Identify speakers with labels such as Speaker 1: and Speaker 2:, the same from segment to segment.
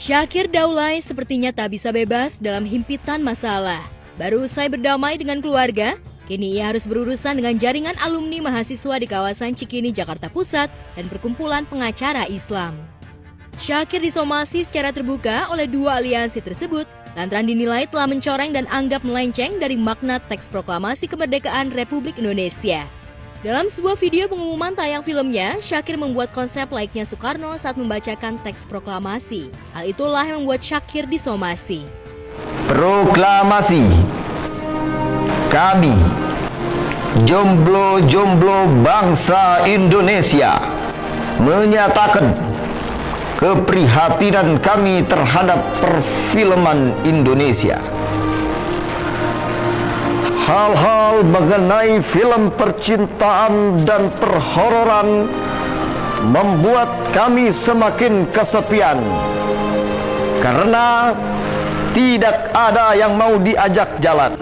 Speaker 1: Syakir Daulay sepertinya tak bisa bebas dalam himpitan masalah. Baru usai berdamai dengan keluarga, kini ia harus berurusan dengan jaringan alumni mahasiswa di kawasan Cikini, Jakarta Pusat dan perkumpulan pengacara Islam. Syakir disomasi secara terbuka oleh dua aliansi tersebut lantaran dinilai telah mencoreng dan anggap melenceng dari makna teks proklamasi kemerdekaan Republik Indonesia. Dalam sebuah video pengumuman tayang filmnya, Syakir membuat konsep layaknya Soekarno saat membacakan teks proklamasi. Hal itulah yang membuat Syakir disomasi.
Speaker 2: Proklamasi. Kami, jomblo-jomblo bangsa Indonesia, menyatakan keprihatinan kami terhadap perfilman Indonesia. Hal-hal mengenai film percintaan dan perhororan membuat kami semakin kesepian karena tidak ada yang mau diajak jalan.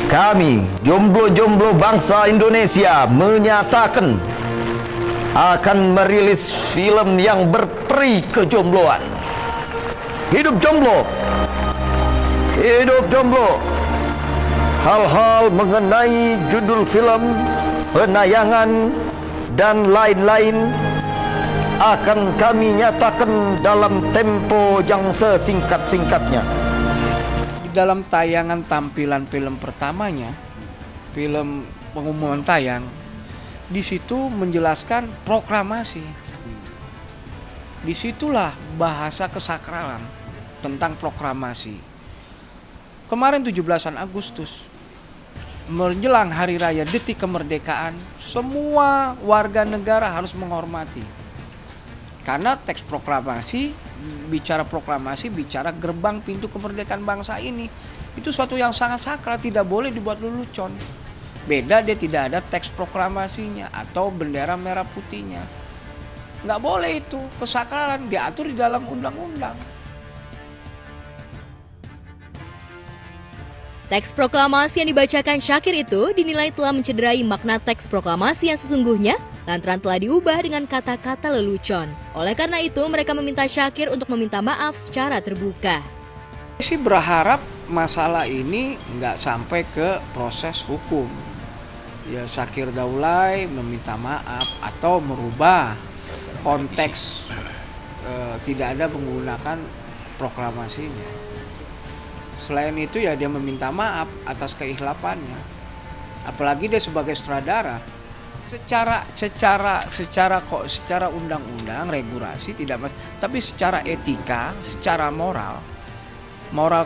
Speaker 2: Kami, jomblo-jomblo bangsa Indonesia, menyatakan akan merilis film yang berperi kejombloan. Hidup jomblo! Hidup jomblo! Hal-hal mengenai judul film, penayangan, dan lain-lain akan kami nyatakan dalam tempo yang sesingkat-singkatnya.
Speaker 3: Di dalam tayangan tampilan film pertamanya, film pengumuman tayang, di situ menjelaskan proklamasi. Disitulah bahasa kesakralan tentang proklamasi. Kemarin 17 Agustus, menjelang Hari Raya Detik Kemerdekaan, semua warga negara harus menghormati. Karena teks proklamasi, bicara gerbang pintu kemerdekaan bangsa ini. Itu suatu yang sangat sakral, tidak boleh dibuat lelucon. Beda dia tidak ada teks proklamasinya atau bendera merah putihnya. Nggak boleh itu, kesakralan diatur di dalam undang-undang.
Speaker 1: Teks proklamasi yang dibacakan Syakir itu dinilai telah mencederai makna teks proklamasi yang sesungguhnya lantaran telah diubah dengan kata-kata lelucon. Oleh karena itu, mereka meminta Syakir untuk meminta maaf secara terbuka.
Speaker 3: Saya sih berharap masalah ini nggak sampai ke proses hukum. Ya, Syakir Daulay meminta maaf atau merubah konteks, tidak ada menggunakan proklamasinya. Selain itu ya dia meminta maaf atas keikhlapannya. Apalagi dia sebagai sutradara. Secara undang-undang regulasi tidak tapi secara etika, secara moral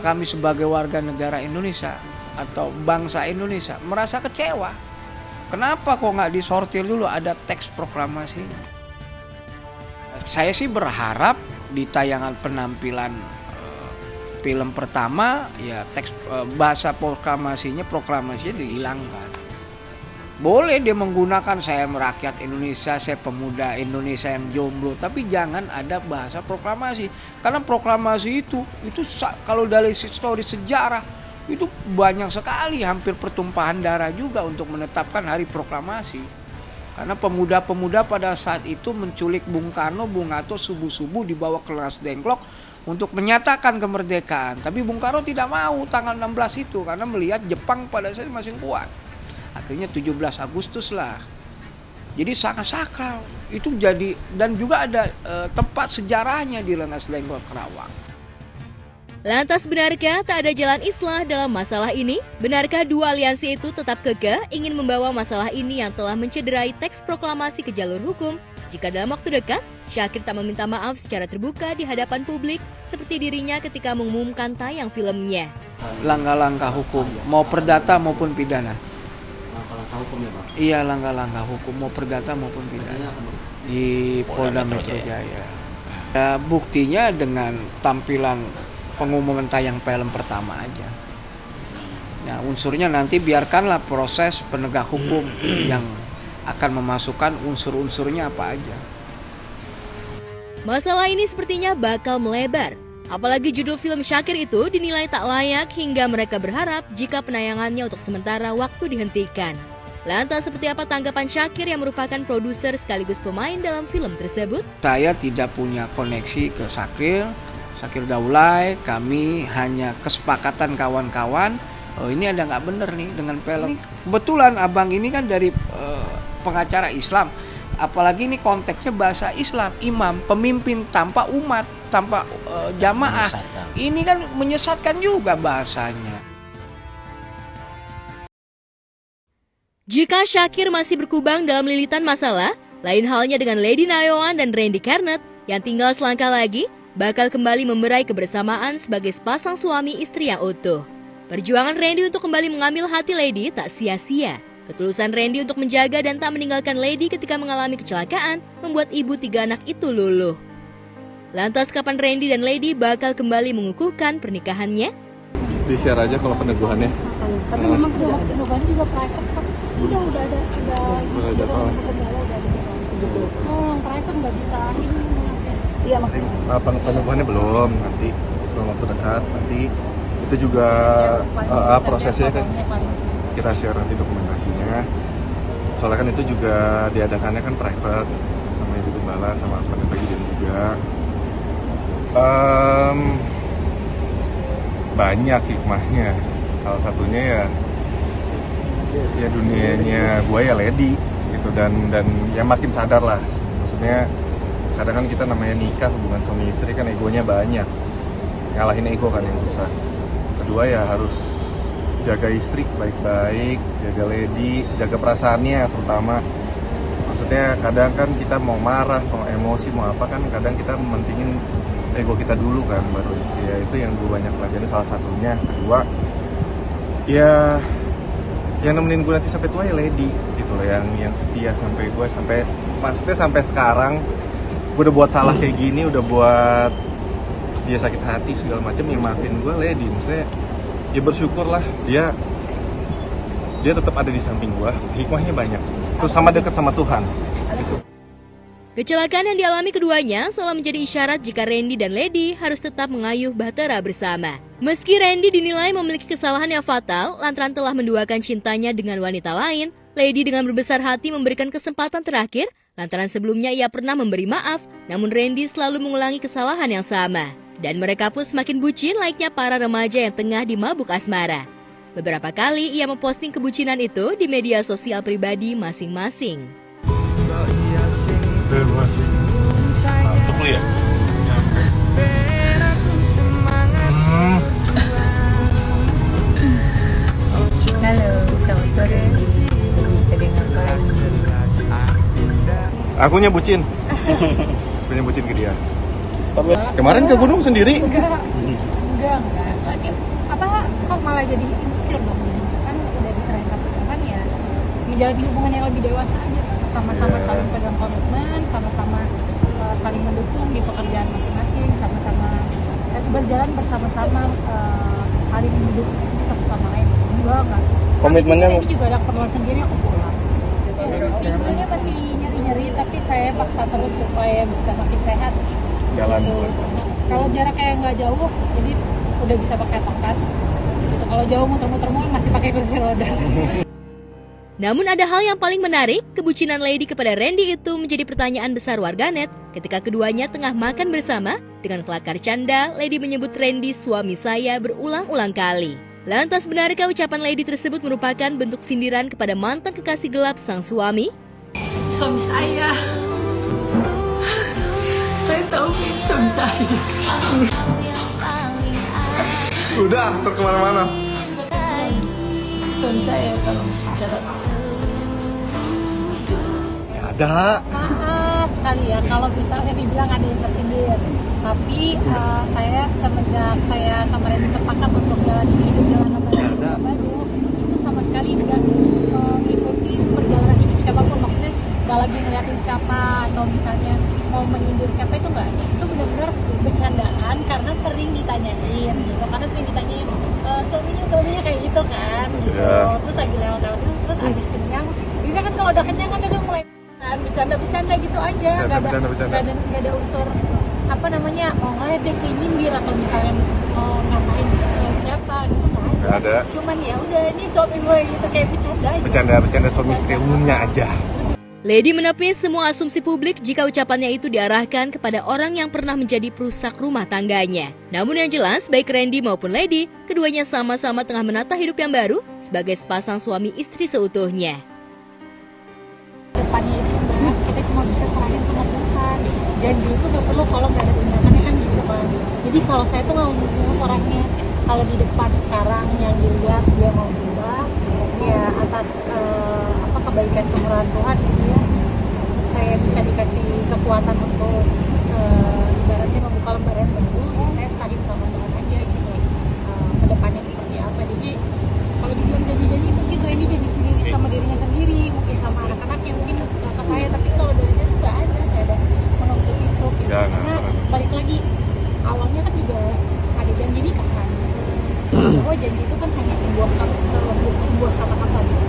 Speaker 3: kami sebagai warga negara Indonesia atau bangsa Indonesia merasa kecewa. Kenapa kok nggak disortir dulu ada teks proklamasi? Saya sih berharap di tayangan penampilan film pertama ya teks bahasa proklamasinya dihilangkan. Boleh dia menggunakan saya merakyat Indonesia, saya pemuda Indonesia yang jomblo, tapi jangan ada bahasa proklamasi. Karena proklamasi itu kalau dari histori sejarah itu banyak sekali, hampir pertumpahan darah juga untuk menetapkan hari proklamasi. Karena pemuda-pemuda pada saat itu menculik Bung Karno, Bung Hatta subuh-subuh dibawa ke Las Dengklok untuk menyatakan kemerdekaan. Tapi Bung Karno tidak mau tanggal 16 itu karena melihat Jepang pada saat itu masih kuat. Akhirnya 17 Agustus lah. Jadi sangat sakral. Itu jadi dan juga ada tempat sejarahnya di Rengas Dengklok Kerawang.
Speaker 1: Lantas benarkah tak ada jalan islah dalam masalah ini? Benarkah dua aliansi itu tetap kekeh ingin membawa masalah ini yang telah mencederai teks proklamasi ke jalur hukum? Jika dalam waktu dekat, Syakir tak meminta maaf secara terbuka di hadapan publik seperti dirinya ketika mengumumkan tayang filmnya.
Speaker 3: Langkah-langkah hukum, mau perdata maupun pidana.
Speaker 4: Langkah-langkah hukum ya Pak?
Speaker 3: Iya, langkah-langkah hukum, mau perdata maupun pidana. Di Polda Metro Jaya. Ya, buktinya dengan tampilan pengumuman tayang film pertama aja. Nah, unsurnya nanti biarkanlah proses penegak hukum yang akan memasukkan unsur-unsurnya apa aja.
Speaker 1: Masalah ini sepertinya bakal melebar. Apalagi judul film Syakir itu dinilai tak layak hingga mereka berharap jika penayangannya untuk sementara waktu dihentikan. Lantas seperti apa tanggapan Syakir yang merupakan produser sekaligus pemain dalam film tersebut?
Speaker 3: Saya tidak punya koneksi ke Syakir. Zakir Daulay, kami hanya kesepakatan kawan-kawan. Oh ini ada nggak bener nih dengan film. Kebetulan abang ini kan dari pengacara Islam, apalagi ini konteksnya bahasa Islam, imam, pemimpin tanpa umat, tanpa jamaah. Ini kan menyesatkan juga bahasanya.
Speaker 1: Jika Syakir masih berkubang dalam lilitan masalah, lain halnya dengan Lady Nayoan dan Randy Karnet yang tinggal selangkah lagi bakal kembali memberai kebersamaan sebagai sepasang suami istri yang utuh. Perjuangan Randy untuk kembali mengambil hati Lady tak sia-sia. Ketulusan Randy untuk menjaga dan tak meninggalkan Lady ketika mengalami kecelakaan membuat ibu 3 anak itu luluh. Lantas kapan Randy dan Lady bakal kembali mengukuhkan pernikahannya?
Speaker 5: Di-share aja kalau peneguhannya.
Speaker 6: Tapi memang semua peneguhannya juga private kok. Udah ada private nggak bisa ini. Iya maksudnya.
Speaker 5: Peneguhannya belum, nanti dalam waktu dekat nanti itu juga prosesnya kan kita share nanti dokumentasinya. Soalnya kan itu juga diadakannya kan private sama Ibu Gembala sama Ahmad Presiden juga. Banyak hikmahnya. Salah satunya ya dunianya gue ya Lady gitu dan ya makin sadar lah. Maksudnya kadang kan kita namanya nikah hubungan suami istri kan egonya banyak, ngalahin ego kan yang susah. Kedua ya harus jaga istri baik-baik, jaga Lady, jaga perasaannya terutama. Maksudnya kadang kan kita mau marah, mau emosi, mau apa kan kadang kita mementingin ego kita dulu kan baru istri. Ya itu yang gue banyak pelajari salah satunya. Kedua ya yang nemenin gue nanti sampai tua ya Lady gitu loh, yang setia sampai gue maksudnya sampai sekarang gue udah buat salah kayak gini, udah buat dia sakit hati segala macam, yang maafin gue Lady. Maksudnya ya bersyukurlah dia tetap ada di samping gue, hikmahnya banyak, terus sama dekat sama Tuhan gitu.
Speaker 1: Kecelakaan yang dialami keduanya seolah menjadi isyarat jika Randy dan Lady harus tetap mengayuh bahtera bersama. Meski Randy dinilai memiliki kesalahan yang fatal lantaran telah menduakan cintanya dengan wanita lain, Lady dengan berbesar hati memberikan kesempatan terakhir lantaran sebelumnya ia pernah memberi maaf, namun Randy selalu mengulangi kesalahan yang sama. Dan mereka pun semakin bucin layaknya para remaja yang tengah dimabuk asmara. Beberapa kali ia memposting kebucinan itu di media sosial pribadi masing-masing.
Speaker 5: Mantap lu ya?
Speaker 6: Halo, selamat sore. Kedengaran.
Speaker 5: Akunya bucin. Akunya bucin ke dia. Kemarin ke gunung sendiri?
Speaker 6: Enggak. Lagi apa kok malah jadi insecure dong? Kan udah diserahin sama Tuhan ya. Menjalani hubungan yang lebih dewasa aja. Sama-sama saling pegang komitmen, sama-sama saling mendukung di pekerjaan masing-masing, sama-sama berjalan bersama-sama, saling mendukung satu sama lain. Enggak.
Speaker 5: Komitmennya
Speaker 6: ini juga ada keperluan sendiri, aku pulang. Pinggulnya masih nyeri-nyeri, tapi saya paksa terus supaya bisa makin sehat.
Speaker 5: Jalan.
Speaker 6: Gitu. Nah, kalau jarak kayak nggak jauh, jadi udah bisa pakai tongkat. Gitu. Kalau jauh muter-muter masih pakai kursi roda.
Speaker 1: Namun ada hal yang paling menarik, kebucinan Lady kepada Randy itu menjadi pertanyaan besar warganet ketika keduanya tengah makan bersama. Dengan kelakar canda, Lady menyebut Randy suami saya berulang-ulang kali. Lantas benarkah ucapan Lady tersebut merupakan bentuk sindiran kepada mantan kekasih gelap sang suami?
Speaker 7: Suami saya tahu suami saya.
Speaker 5: udah kemana-mana.
Speaker 7: Suami saya kalau bicara
Speaker 5: Ada.
Speaker 6: Maaf sekali ya kalau misalnya dibilang ada yang tersindir. Tapi saya semenjak saya sama Randy sepakat untuk jalan hidup jalan abadi itu sama sekali nggak mengikuti perjalanan hidup siapapun, maksudnya nggak lagi ngeliatin siapa atau misalnya mau menyindir siapa, itu nggak. Itu benar-benar bercandaan karena sering ditanyain gitu, karena sering ditanyain suaminya kayak gitu kan gitu.
Speaker 5: Yeah.
Speaker 6: Terus lagi lewat terus abis kenyang, bisa kan kalau udah kenyang kan dia mulai bercanda gitu aja, nggak ada unsur apa namanya mau ngeliat dia kayak nyindir atau misalnya mau ngatain siapa gitu kan.
Speaker 5: Nggak ada.
Speaker 6: Cuman ya udah ini suami gue gitu kayak bercanda aja.
Speaker 5: Bercanda suami istri umumnya aja.
Speaker 1: Lady menepis semua asumsi publik jika ucapannya itu diarahkan kepada orang yang pernah menjadi perusak rumah tangganya. Namun yang jelas, baik Randy maupun Lady, keduanya sama-sama tengah menata hidup yang baru sebagai sepasang suami istri seutuhnya.
Speaker 6: Depannya itu Mbak, kita cuma bisa serahin sama Tuhan. Janji itu gak perlu kalau gak ada tindakannya kan gitu kan. Jadi kalau saya tuh gak mau orangnya, kalau di depan sekarang yang dilihat dia mau berubah, ya atas kebaikan kemurahan Tuhan gitu ya, saya bisa dikasih kekuatan untuk ibaratnya membuka lembar yang baru, ya saya serahin sama Tuhan aja gitu. Kedepannya seperti apa, jadi kalau dibilang janji-janji mungkin Randy janji sendiri sama dirinya sendiri, mungkin sama anak-anaknya, mungkin ke saya, tapi kalau dari saya tuh nggak ada menuntut itu gitu. Karena balik lagi awalnya kan juga ada janji nikah kan, bahwa janji itu kan hanya sebuah kata-kata gitu.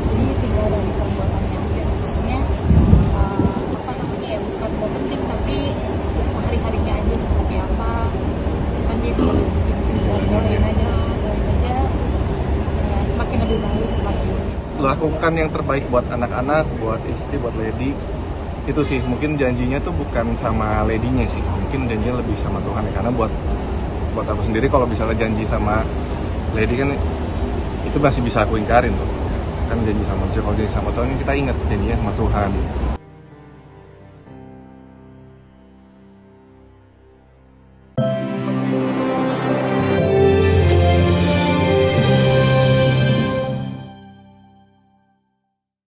Speaker 6: Jadi tinggal dari perbuatannya aja, maksudnya ya bukan nggak penting, tapi ya sehari-harinya aja seperti apa kan dia bisa doain aja ya, semakin lebih baik, semakin
Speaker 5: Lakukan yang terbaik buat anak-anak, buat istri, buat Lady. Itu sih, mungkin janjinya tuh bukan sama Lady-nya sih, mungkin janjinya lebih sama Tuhan ya. Karena buat aku sendiri kalau misalnya janji sama Lady kan itu masih bisa aku ingkarin tuh. Kan janji sama manusia, kalau janji sama Tuhan kita ingat janjinya sama Tuhan.